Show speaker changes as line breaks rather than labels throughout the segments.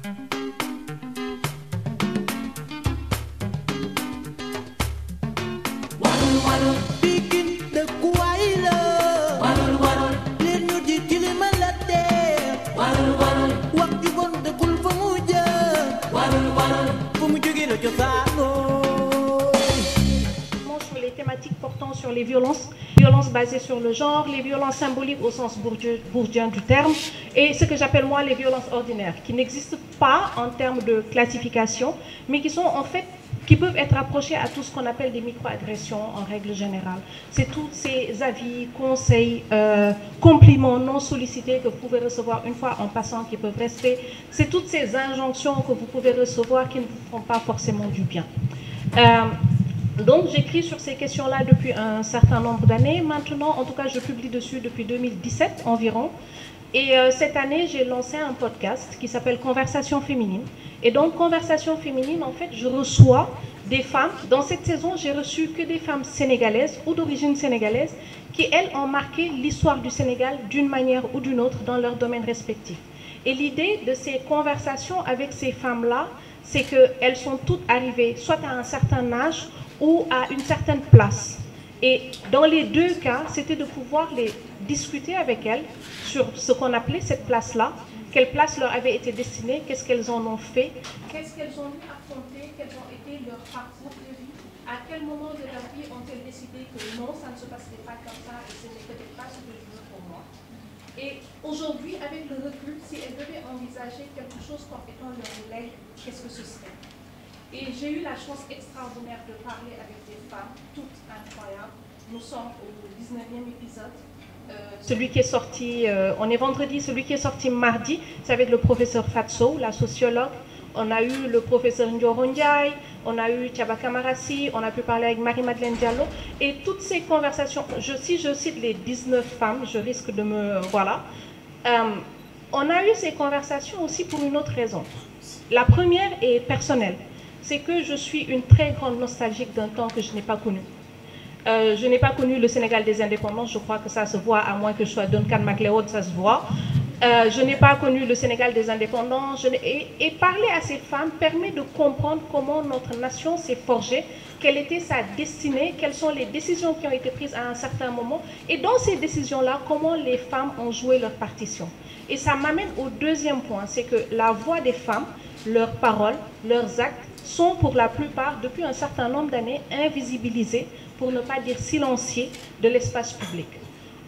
Sur les thématiques portant sur les violences basées sur le genre, les violences symboliques au sens bourdieu du terme, et ce que j'appelle moi les violences ordinaires, qui n'existent pas en termes de classification, mais qui sont en fait qui peuvent être approchés à tout ce qu'on appelle des microagressions en règle générale. C'est tous ces avis, conseils, compliments non sollicités que vous pouvez recevoir une fois en passant qui peuvent rester. C'est toutes ces injonctions que vous pouvez recevoir qui ne vous font pas forcément du bien. Donc j'écris sur ces questions-là depuis un certain nombre d'années. Maintenant, en tout cas, je publie dessus depuis 2017 environ. Et cette année, j'ai lancé un podcast qui s'appelle Conversation féminine. Et donc, Conversation féminine, en fait, je reçois des femmes. Dans cette saison, j'ai reçu que des femmes sénégalaises ou d'origine sénégalaise qui, elles, ont marqué l'histoire du Sénégal d'une manière ou d'une autre dans leurs domaines respectifs. Et l'idée de ces conversations avec ces femmes-là, c'est qu'elles sont toutes arrivées soit à un certain âge ou à une certaine place. Et dans les deux cas, c'était de pouvoir les discuter avec elles sur ce qu'on appelait cette place-là, quelle place leur avait été destinée, qu'est-ce qu'elles en ont fait, qu'est-ce qu'elles ont dû affronter, quels ont été leurs parcours de vie, à quel moment de leur vie ont-elles décidé que non, ça ne se passerait pas comme ça et ce n'est peut-être pas ce que je veux pour moi. Et aujourd'hui, avec le recul, si elles devaient envisager quelque chose comme étant leur legs, qu'est-ce que ce serait? Et j'ai eu la chance extraordinaire de parler avec des femmes, toutes incroyables. Nous sommes au 19e épisode. Celui qui est sorti, on est vendredi, celui qui est sorti mardi, c'est avec le professeur Fatso, la sociologue. On a eu le professeur Ndioro Ndiaye, on a eu Thiabaka Marassi, on a pu parler avec Marie-Madeleine Diallo. Et toutes ces conversations, si je cite les 19 femmes, je risque de me... Voilà. On a eu ces conversations aussi pour une autre raison. La première est personnelle. C'est que je suis une très grande nostalgique d'un temps que je n'ai pas connu. Je n'ai pas connu le Sénégal des indépendants, je crois que ça se voit, à moins que je sois Duncan MacLeod, ça se voit. Je n'ai pas connu le Sénégal des indépendants. Et parler à ces femmes permet de comprendre comment notre nation s'est forgée, quelle était sa destinée, quelles sont les décisions qui ont été prises à un certain moment. Et dans ces décisions-là, comment les femmes ont joué leur partition. Et ça m'amène au deuxième point, c'est que la voix des femmes, leurs paroles, leurs actes, sont pour la plupart, depuis un certain nombre d'années, invisibilisés, pour ne pas dire silenciés, de l'espace public.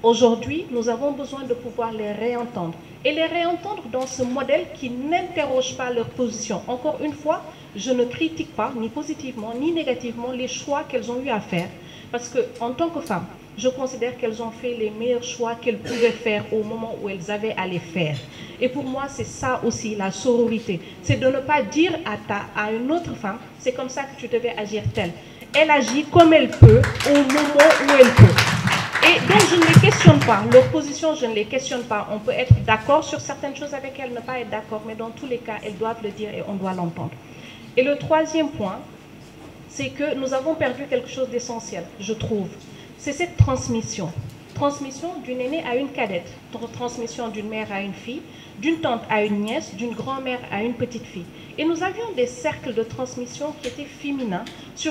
Aujourd'hui, nous avons besoin de pouvoir les réentendre. Et les réentendre dans ce modèle qui n'interroge pas leur position. Encore une fois, je ne critique pas, ni positivement, ni négativement, les choix qu'elles ont eu à faire. Parce qu'en tant que femmes, je considère qu'elles ont fait les meilleurs choix qu'elles pouvaient faire au moment où elles avaient à les faire. Et pour moi, c'est ça aussi, la sororité. C'est de ne pas dire à une autre femme, c'est comme ça que tu devais agir telle. Elle agit comme elle peut, au moment où elle peut. Et donc, je ne les questionne pas. Leur position, je ne les questionne pas. On peut être d'accord sur certaines choses avec elles, ne pas être d'accord, mais dans tous les cas, elles doivent le dire et on doit l'entendre. Et le troisième point, c'est que nous avons perdu quelque chose d'essentiel, je trouve. C'est cette transmission. Transmission d'une aînée à une cadette, transmission d'une mère à une fille, d'une tante à une nièce, d'une grand-mère à une petite fille. Et nous avions des cercles de transmission qui étaient féminins, qui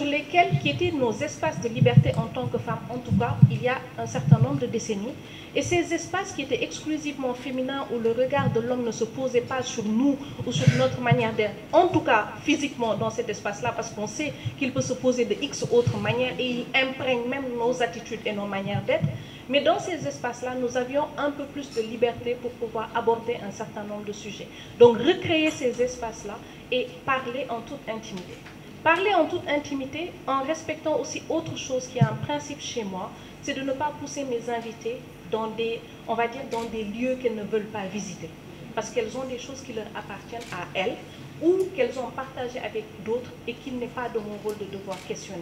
étaient nos espaces de liberté en tant que femmes, en tout cas, il y a un certain nombre de décennies. Et ces espaces qui étaient exclusivement féminins, où le regard de l'homme ne se posait pas sur nous ou sur notre manière d'être, en tout cas physiquement dans cet espace-là, parce qu'on sait qu'il peut se poser de X autres manières et il imprègne même nos attitudes et nos manières d'être. Mais dans ces espaces-là, nous avions un peu plus de liberté pour pouvoir aborder un certain nombre de sujets. Donc, recréer ces espaces-là et parler en toute intimité. Parler en toute intimité en respectant aussi autre chose qui est un principe chez moi, c'est de ne pas pousser mes invités dans des, on va dire, dans des lieux qu'elles ne veulent pas visiter. Parce qu'elles ont des choses qui leur appartiennent à elles ou qu'elles ont partagées avec d'autres et qu'il n'est pas de mon rôle de devoir questionner.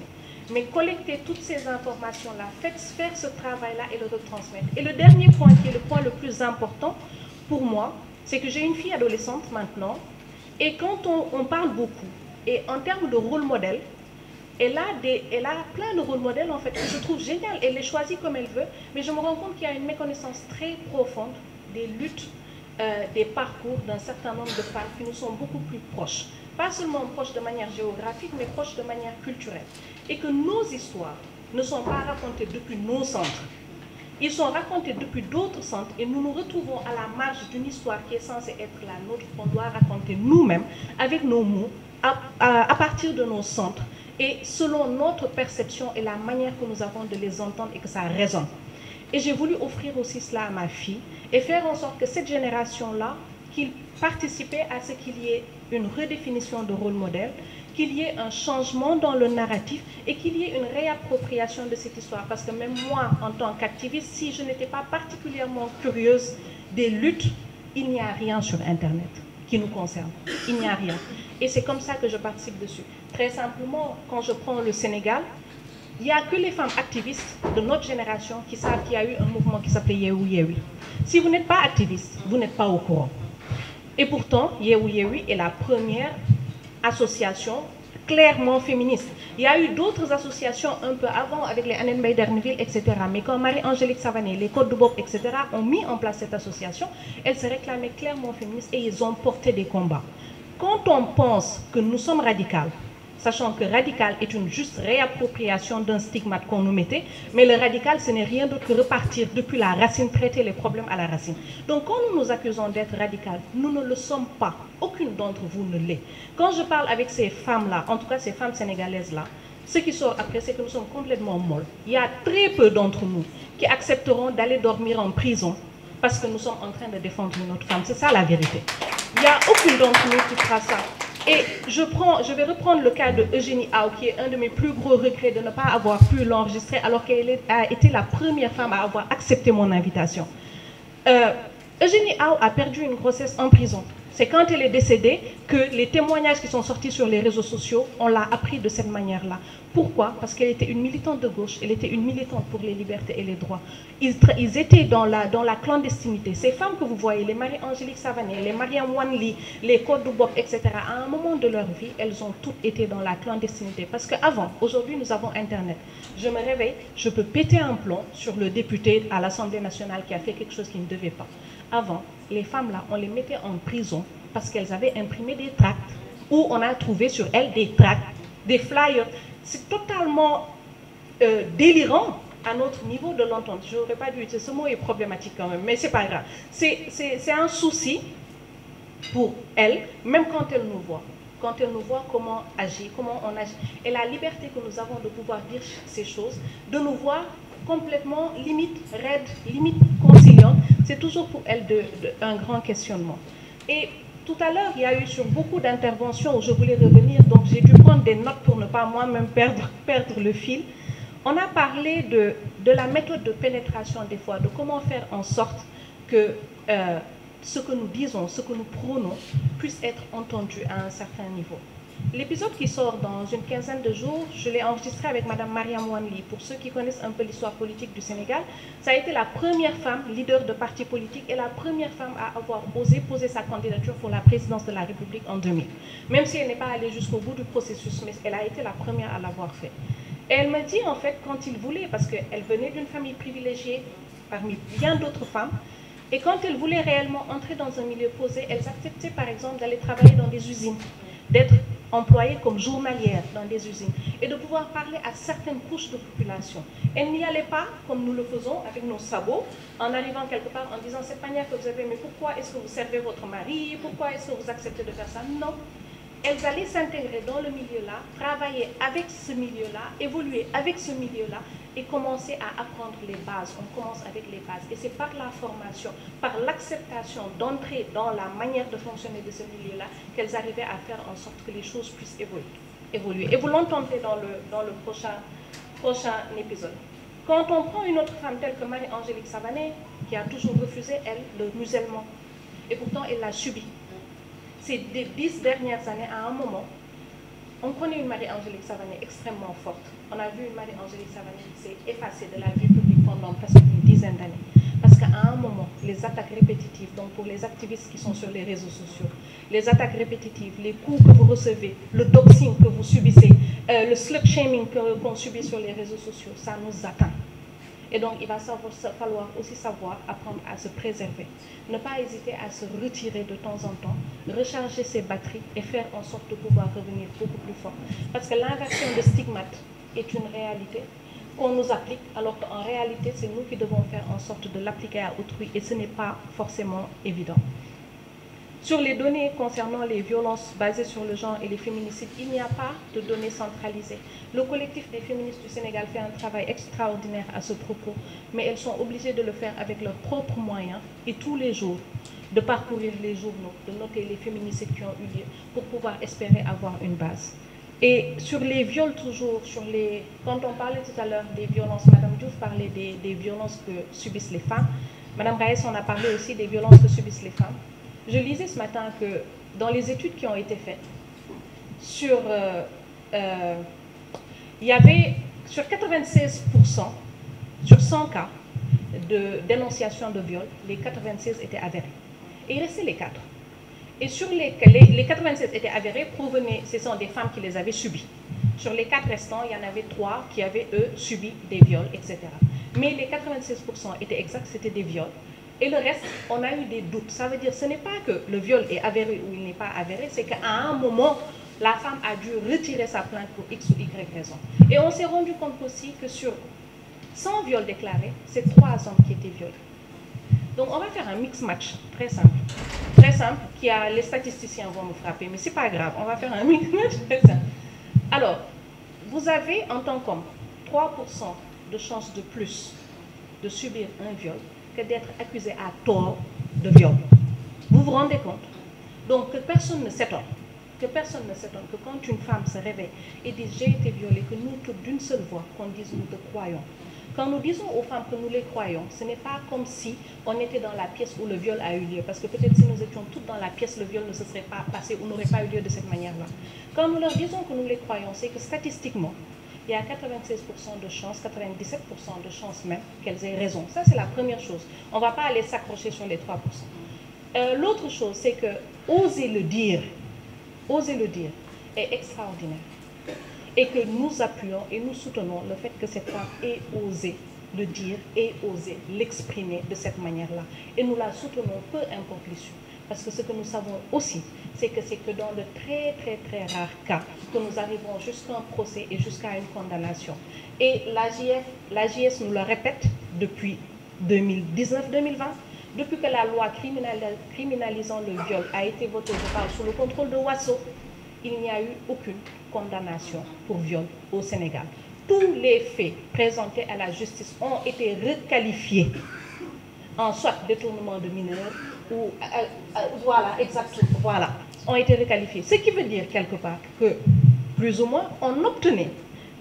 Mais collecter toutes ces informations-là, faire ce travail-là et le retransmettre. Et le dernier point, qui est le point le plus important pour moi, c'est que j'ai une fille adolescente maintenant, et quand on parle beaucoup, et en termes de rôle modèle, elle a plein de rôles modèles en fait, que je trouve génial. Elle les choisit comme elle veut, mais je me rends compte qu'il y a une méconnaissance très profonde des luttes des parcours d'un certain nombre de femmes qui nous sont beaucoup plus proches. Pas seulement proches de manière géographique, mais proches de manière culturelle. Et que nos histoires ne sont pas racontées depuis nos centres. Ils sont racontés depuis d'autres centres et nous nous retrouvons à la marge d'une histoire qui est censée être la nôtre, qu'on doit raconter nous-mêmes, avec nos mots, à partir de nos centres et selon notre perception et la manière que nous avons de les entendre et que ça résonne. Et j'ai voulu offrir aussi cela à ma fille et faire en sorte que cette génération-là, qu'il participait à ce qu'il y ait une redéfinition de rôle modèle, qu'il y ait un changement dans le narratif et qu'il y ait une réappropriation de cette histoire. Parce que même moi, en tant qu'activiste, si je n'étais pas particulièrement curieuse des luttes, il n'y a rien sur Internet qui nous concerne. Il n'y a rien. Et c'est comme ça que je participe dessus. Très simplement, quand je prends le Sénégal, il n'y a que les femmes activistes de notre génération qui savent qu'il y a eu un mouvement qui s'appelait Yewi Yewi. Si vous n'êtes pas activiste, vous n'êtes pas au courant. Et pourtant, Yewi Yewi est la première association clairement féministe. Il y a eu d'autres associations un peu avant avec les Annette Mbaye d'Erneville, etc. Mais quand Marie-Angélique Savané, les Côtes de Bob, etc. ont mis en place cette association, elle se réclamait clairement féministe et ils ont porté des combats. Quand on pense que nous sommes radicales, sachant que radical est une juste réappropriation d'un stigmate qu'on nous mettait, mais le radical, ce n'est rien d'autre que repartir depuis la racine, traiter les problèmes à la racine. Donc quand nous nous accusons d'être radical, nous ne le sommes pas. Aucune d'entre vous ne l'est. Quand je parle avec ces femmes-là, en tout cas ces femmes sénégalaises-là, ce qui sort après, c'est que nous sommes complètement molles. Il y a très peu d'entre nous qui accepteront d'aller dormir en prison parce que nous sommes en train de défendre notre femme. C'est ça la vérité. Il n'y a aucune d'entre nous qui fera ça. Et je vais reprendre le cas de Eugénie Ao, qui est un de mes plus gros regrets de ne pas avoir pu l'enregistrer, alors qu'elle a été la première femme à avoir accepté mon invitation. Eugénie Ao a perdu une grossesse en prison. C'est quand elle est décédée que les témoignages qui sont sortis sur les réseaux sociaux, on l'a appris de cette manière-là. Pourquoi? Parce qu'elle était une militante de gauche, elle était une militante pour les libertés et les droits. Ils étaient dans la clandestinité. Ces femmes que vous voyez, les Marie-Angélique Savané, les Mariam Wanli, les Côtes de Bob, etc., à un moment de leur vie, elles ont toutes été dans la clandestinité. Parce qu'avant, aujourd'hui, nous avons Internet. Je me réveille, je peux péter un plomb sur le député à l'Assemblée nationale qui a fait quelque chose qu'il ne devait pas. Avant, les femmes-là, on les mettait en prison parce qu'elles avaient imprimé des tracts où on a trouvé sur elles des tracts, des flyers. C'est totalement délirant à notre niveau de l'entendre. Je n'aurais pas dû utiliser ce mot, est problématique quand même, mais c'est pas grave. C'est un souci pour elles, même quand elles nous voient. Quand elles nous voient comment agir, comment on agit. Et la liberté que nous avons de pouvoir dire ces choses, de nous voir complètement limite raide, limite conciliante, c'est toujours pour elles un grand questionnement. Et tout à l'heure, il y a eu sur beaucoup d'interventions où je voulais revenir, donc j'ai dû prendre des notes pour ne pas moi-même perdre le fil. On a parlé de la méthode de pénétration des fois, de comment faire en sorte que ce que nous disons, ce que nous prônons, puisse être entendu à un certain niveau. L'épisode qui sort dans une quinzaine de jours, je l'ai enregistré avec Mme Mariam Wanli. Pour ceux qui connaissent un peu l'histoire politique du Sénégal, ça a été la première femme leader de parti politique et la première femme à avoir osé poser sa candidature pour la présidence de la République en 2000. Même si elle n'est pas allée jusqu'au bout du processus, mais elle a été la première à l'avoir fait. Et elle me dit en fait quand il voulait, parce qu'elle venait d'une famille privilégiée parmi bien d'autres femmes, et quand elle voulait réellement entrer dans un milieu posé, elles acceptaient par exemple d'aller travailler dans des usines, d'être employées comme journalières dans des usines et de pouvoir parler à certaines couches de population. Elle n'y allait pas comme nous le faisons avec nos sabots, en arrivant quelque part en disant cette manière que vous avez, mais pourquoi est-ce que vous servez votre mari, pourquoi est-ce que vous acceptez de faire ça? Non. Elles allaient s'intégrer dans le milieu-là, travailler avec ce milieu-là, évoluer avec ce milieu-là et commencer à apprendre les bases. On commence avec les bases. Et c'est par la formation, par l'acceptation d'entrer dans la manière de fonctionner de ce milieu-là qu'elles arrivaient à faire en sorte que les choses puissent évoluer. Et vous l'entendrez dans le prochain épisode. Quand on prend une autre femme telle que Marie-Angélique Savané, qui a toujours refusé, elle, le musellement, et pourtant elle l'a subi. Ces 10 dernières années, à un moment, on connaît une Marie-Angélique Savané extrêmement forte. On a vu une Marie-Angélique Savané qui s'est effacée de la vie publique pendant presque une dizaine d'années. Parce qu'à un moment, les attaques répétitives, donc pour les activistes qui sont sur les réseaux sociaux, les attaques répétitives, les coups que vous recevez, le doxing que vous subissez, le slut-shaming qu'on subit sur les réseaux sociaux, ça nous atteint. Et donc, il va falloir aussi savoir apprendre à se préserver. Ne pas hésiter à se retirer de temps en temps, recharger ses batteries et faire en sorte de pouvoir revenir beaucoup plus fort. Parce que l'inversion de stigmate est une réalité qu'on nous applique, alors qu'en réalité, c'est nous qui devons faire en sorte de l'appliquer à autrui et ce n'est pas forcément évident. Sur les données concernant les violences basées sur le genre et les féminicides, il n'y a pas de données centralisées. Le collectif des féministes du Sénégal fait un travail extraordinaire à ce propos, mais elles sont obligées de le faire avec leurs propres moyens et tous les jours de parcourir les journaux, de noter les féminicides qui ont eu lieu pour pouvoir espérer avoir une base. Et sur les viols toujours, quand on parlait tout à l'heure des violences, Madame Diouf parlait des violences que subissent les femmes, Madame Raes en a parlé aussi des violences que subissent les femmes. Je lisais ce matin que dans les études qui ont été faites, il y avait sur 96%, sur 100 cas de dénonciation de viol, les 96 étaient avérés. Et il restait les 4. Et sur les 96 étaient avérés, ce sont des femmes qui les avaient subis. Sur les 4 restants, il y en avait 3 qui avaient, eux, subi des viols, etc. Mais les 96% étaient exacts, c'était des viols. Et le reste, on a eu des doutes. Ça veut dire que ce n'est pas que le viol est avéré ou il n'est pas avéré, c'est qu'à un moment, la femme a dû retirer sa plainte pour X ou Y raison. Et on s'est rendu compte aussi que sur 100 viols déclarés, c'est 3 hommes qui étaient violés. Donc on va faire un mix match très simple. Très simple, les statisticiens vont me frapper, mais ce n'est pas grave, on va faire un mix match très simple. Alors, vous avez en tant qu'homme 3% de chances de plus de subir un viol que d'être accusé à tort de viol. Vous vous rendez compte? Donc que personne ne s'étonne. Que quand une femme se réveille et dit j'ai été violée, que nous toutes d'une seule voix, qu'on dise nous te croyons. Quand nous disons aux femmes que nous les croyons, ce n'est pas comme si on était dans la pièce où le viol a eu lieu. Parce que peut-être si nous étions toutes dans la pièce, le viol ne se serait pas passé ou n'aurait pas eu lieu de cette manière-là. Quand nous leur disons que nous les croyons, c'est que statistiquement, il y a 96% de chances, 97% de chances même qu'elles aient raison. Ça, c'est la première chose. On ne va pas aller s'accrocher sur les 3%. L'autre chose, c'est que oser le dire est extraordinaire. Et que nous appuyons et nous soutenons le fait que cette femme ait osé le dire et osé l'exprimer de cette manière-là. Et nous la soutenons, peu importe l'issue. Parce que ce que nous savons aussi, c'est que dans de très très très rares cas, que nous arrivons jusqu'à un procès et jusqu'à une condamnation. Et l'AJS nous le répète depuis 2019-2020, depuis que la loi criminalisant le viol a été votée, je parle sous le contrôle de Wasso, il n'y a eu aucune condamnation pour viol au Sénégal. Tous les faits présentés à la justice ont été requalifiés en soit détournement de mineurs ou voilà, exactement, voilà, ont été requalifiés. Ce qui veut dire quelque part que plus ou moins on obtenait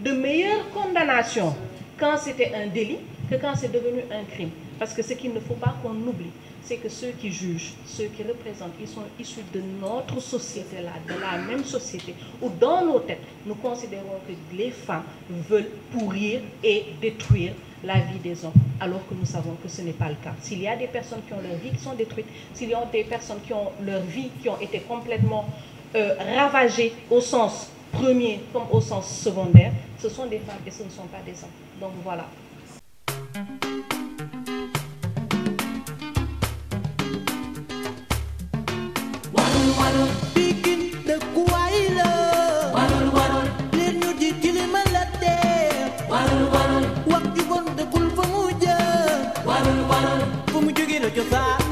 de meilleures condamnations quand c'était un délit que quand c'est devenu un crime. Parce que ce qu'il ne faut pas qu'on oublie, c'est que ceux qui jugent, ceux qui représentent, ils sont issus de notre société-là, de la même société, où dans nos têtes, nous considérons que les femmes veulent pourrir et détruire la vie des hommes, alors que nous savons que ce n'est pas le cas. S'il y a des personnes qui ont leur vie qui sont détruites, s'il y a des personnes qui ont leur vie qui ont été complètement ravagées au sens premier comme au sens secondaire, ce sont des femmes et ce ne sont pas des hommes. Donc voilà.
Fu mu jógee la cosaan